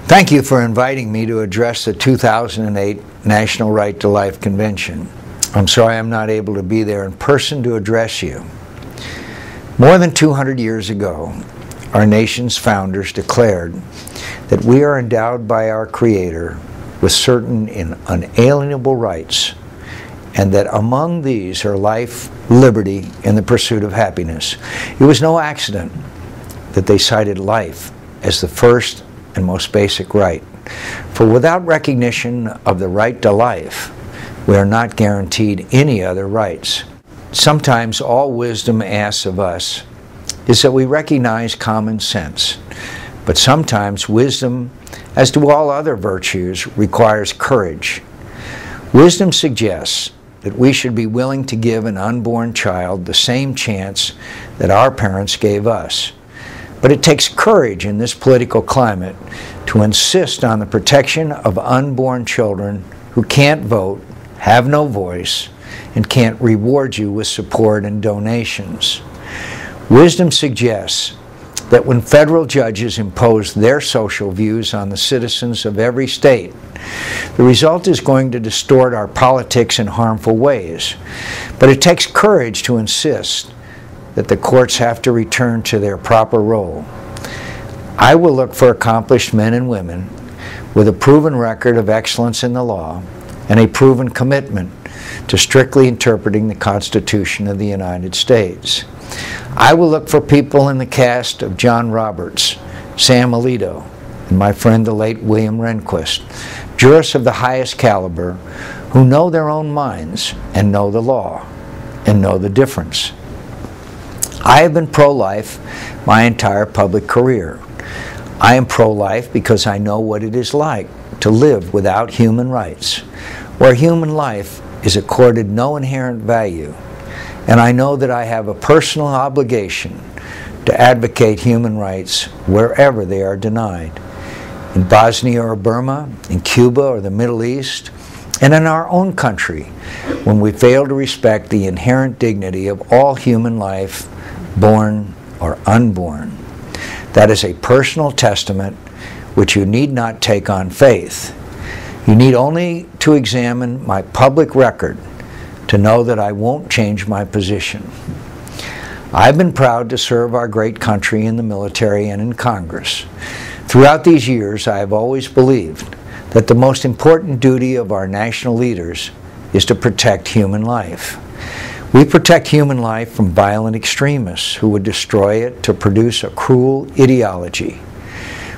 Thank you for inviting me to address the 2008 National Right to Life Convention. I'm sorry I'm not able to be there in person to address you. More than 200 years ago, our nation's founders declared that we are endowed by our Creator with certain unalienable rights, and that among these are life, liberty, and the pursuit of happiness. It was no accident that they cited life as the first and most basic right. For without recognition of the right to life, we are not guaranteed any other rights. Sometimes all wisdom asks of us is that we recognize common sense, but sometimes wisdom, as do all other virtues, requires courage. Wisdom suggests that we should be willing to give an unborn child the same chance that our parents gave us. But it takes courage in this political climate to insist on the protection of unborn children who can't vote, have no voice, and can't reward you with support and donations. Wisdom suggests that when federal judges impose their social views on the citizens of every state, the result is going to distort our politics in harmful ways. But it takes courage to insist that the courts have to return to their proper role. I will look for accomplished men and women with a proven record of excellence in the law and a proven commitment to strictly interpreting the Constitution of the United States. I will look for people in the cast of John Roberts, Sam Alito, and my friend the late William Rehnquist, jurists of the highest caliber who know their own minds and know the law and know the difference. I have been pro-life my entire public career. I am pro-life because I know what it is like to live without human rights, where human life is accorded no inherent value, and I know that I have a personal obligation to advocate human rights wherever they are denied, in Bosnia or Burma, in Cuba or the Middle East, and in our own country, when we fail to respect the inherent dignity of all human life, born or unborn. That is a personal testament which you need not take on faith. You need only to examine my public record to know that I won't change my position. I've been proud to serve our great country in the military and in Congress. Throughout these years, I have always believed that the most important duty of our national leaders is to protect human life. We protect human life from violent extremists who would destroy it to produce a cruel ideology.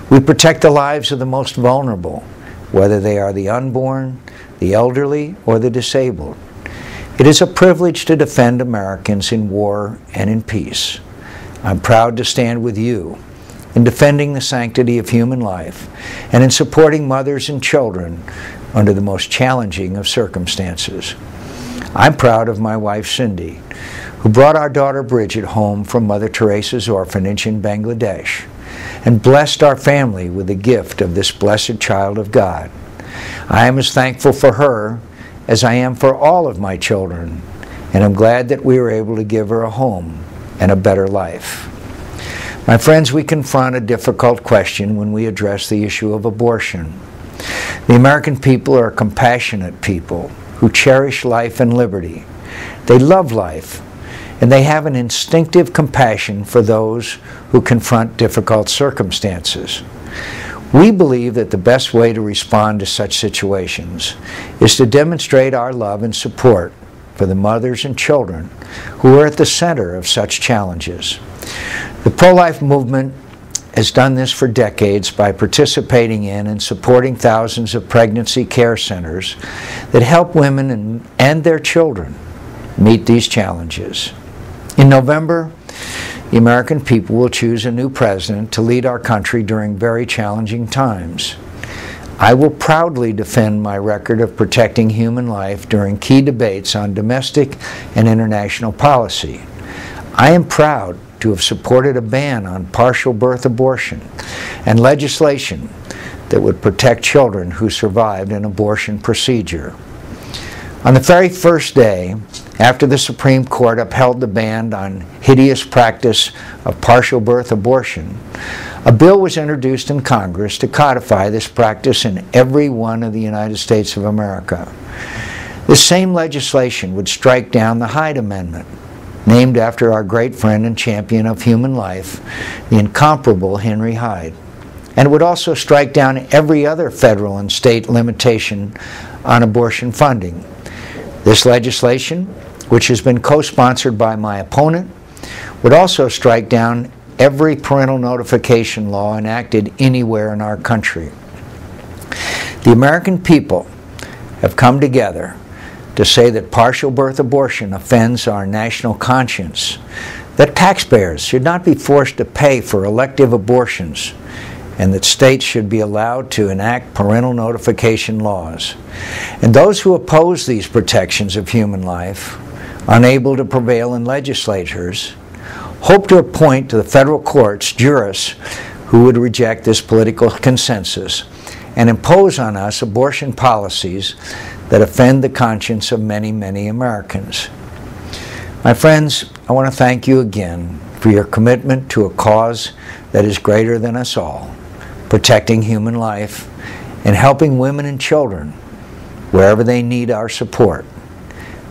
We protect the lives of the most vulnerable, whether they are the unborn, the elderly, or the disabled. It is a privilege to defend Americans in war and in peace. I'm proud to stand with you in defending the sanctity of human life and in supporting mothers and children under the most challenging of circumstances. I'm proud of my wife Cindy, who brought our daughter Bridget home from Mother Teresa's orphanage in Bangladesh and blessed our family with the gift of this blessed child of God. I am as thankful for her as I am for all of my children, and I'm glad that we were able to give her a home and a better life. My friends, we confront a difficult question when we address the issue of abortion. The American people are a compassionate people who cherish life and liberty. They love life, and they have an instinctive compassion for those who confront difficult circumstances. We believe that the best way to respond to such situations is to demonstrate our love and support for the mothers and children who are at the center of such challenges. The pro-life movement has done this for decades by participating in and supporting thousands of pregnancy care centers that help women and their children meet these challenges. In November, the American people will choose a new president to lead our country during very challenging times. I will proudly defend my record of protecting human life during key debates on domestic and international policy. I am proud to have supported a ban on partial birth abortion and legislation that would protect children who survived an abortion procedure. On the very first day after the Supreme Court upheld the ban on hideous practice of partial birth abortion, A bill was introduced in Congress to codify this practice in every one of the United States of America. This same legislation would strike down the Hyde Amendment, named after our great friend and champion of human life, the incomparable Henry Hyde. And it would also strike down every other federal and state limitation on abortion funding. This legislation, which has been co-sponsored by my opponent, would also strike down every parental notification law enacted anywhere in our country. The American people have come together to say that partial birth abortion offends our national conscience, that taxpayers should not be forced to pay for elective abortions, and that states should be allowed to enact parental notification laws. And those who oppose these protections of human life, unable to prevail in legislatures, hope to appoint to the federal courts jurists who would reject this political consensus and impose on us abortion policies that offend the conscience of many, many Americans. My friends, I want to thank you again for your commitment to a cause that is greater than us all, protecting human life and helping women and children wherever they need our support.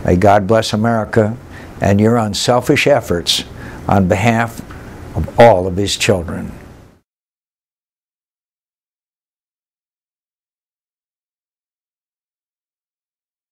May God bless America and your unselfish efforts on behalf of all of His children.